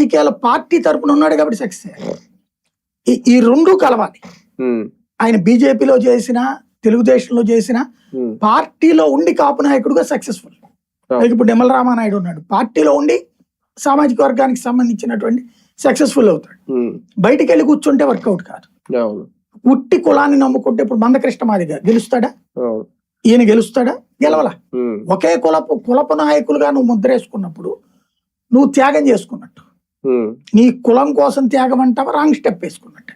రాజకీయాల పార్టీ తరపున ఉన్నాడు కాబట్టి సక్సెస్ అయ్యారు. ఈ రెండు కలవాలి. ఆయన బీజేపీలో చేసిన, తెలుగుదేశంలో చేసిన, పార్టీలో ఉండి కాపు నాయకుడుగా సక్సెస్ఫుల్. ఇప్పుడు నిమ్మల రామానాయుడు ఉన్నాడు, పార్టీలో ఉండి సామాజిక వర్గానికి సంబంధించినటువంటి సక్సెస్ఫుల్ అవుతాడు. బయటికి వెళ్ళి కూర్చుంటే వర్కౌట్ కాదు. ఉట్టి కులాన్ని నమ్ముకుంటే ఇప్పుడు మందకృష్ణ మాదిగ గెలుస్తాడా? ఈయన గెలుస్తాడా? గెలవలా. ఒకే కులపు నాయకులుగా నువ్వు ముద్రేసుకున్నప్పుడు నువ్వు త్యాగం చేసుకున్నట్టు. నీ కులం కోసం త్యాగం అంటావా? రాంగ్ స్టెప్ వేసుకున్నట్టు.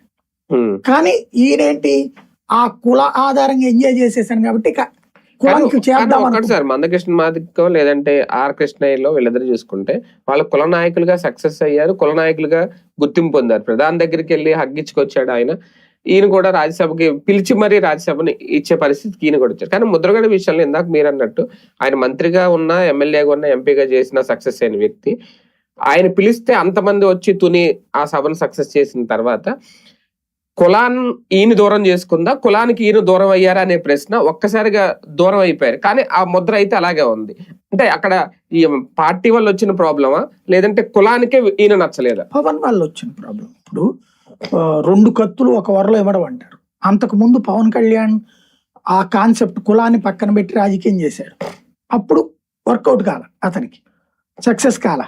కానీ ఈయనేంటి, ఆ కుల ఆధారంగా ఎంజాయ్ చేసేసాను కాబట్టి సార్ మందకృష్ణ మాదిగ లేదంటే ఆర్ కృష్ణయ్యలో వీళ్ళిద్దరు చూసుకుంటే వాళ్ళు కుల నాయకులుగా సక్సెస్ అయ్యారు, కుల నాయకులుగా గుర్తింపు పొందారు. ప్రధాని దగ్గరికి వెళ్ళి హగ్గించుకొచ్చాడు ఆయన. ఈయన కూడా రాజ్యసభకి పిలిచి మరీ రాజ్యసభని ఇచ్చే పరిస్థితికి ఈయన కూడా వచ్చారు. కానీ ముద్రగడ విషయంలో ఇందాక మీరు అన్నట్టు ఆయన మంత్రిగా ఉన్న, ఎమ్మెల్యేగా ఉన్న, ఎంపీగా చేసిన సక్సెస్ అయిన వ్యక్తి ఆయన పిలిస్తే అంతమంది వచ్చి తుని ఆ సభను సక్సెస్ చేసిన తర్వాత కులాన్ని ఈయన దూరం చేసుకుందా, కులానికి ఈయన దూరం అయ్యారా అనే ప్రశ్న ఒక్కసారిగా దూరం అయిపోయారు. కానీ ఆ ముద్ర అయితే అలాగే ఉంది. అంటే అక్కడ ఈ పార్టీ వల్ల వచ్చిన ప్రాబ్లమా లేదంటే కులానికే ఈయన నచ్చలేదా? పవన్ వల్ల వచ్చిన ప్రాబ్లం. ఇప్పుడు రెండు కత్తులు ఒక వరలో ఇవ్వడం అంటారు. అంతకు ముందు పవన్ కళ్యాణ్ ఆ కాన్సెప్ట్ కులాన్ని పక్కన పెట్టి రాజకీయం చేశాడు. అప్పుడు వర్కౌట్ కాల, అతనికి సక్సెస్ కాల.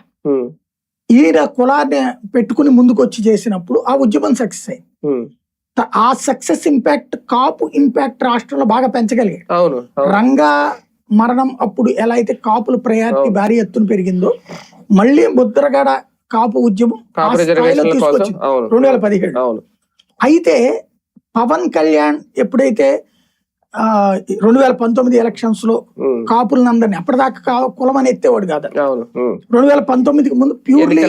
ఈయన కులాన్ని పెట్టుకుని ముందుకు వచ్చి చేసినప్పుడు ఆ ఉద్యమం సక్సెస్ అయింది. ఆ సక్సెస్ ఇంపాక్ట్, కాపు ఇంపాక్ట్ రాష్ట్రంలో బాగా పెంచగలిగాడు. రంగా మరణం అప్పుడు ఎలా అయితే కాపుల ప్రయారిటీ భారీ ఎత్తున పెరిగిందో, మళ్ళీ ముద్రగడ కాపు ఉద్యమం 2017. అయితే పవన్ కళ్యాణ్ ఎప్పుడైతే 2019 ఎలక్షన్స్ లో కాపులందరినీ, అప్పటిదాకా కులం అని ఎత్తేవాడు కాదు. 2019కి ముందు ప్యూర్లీ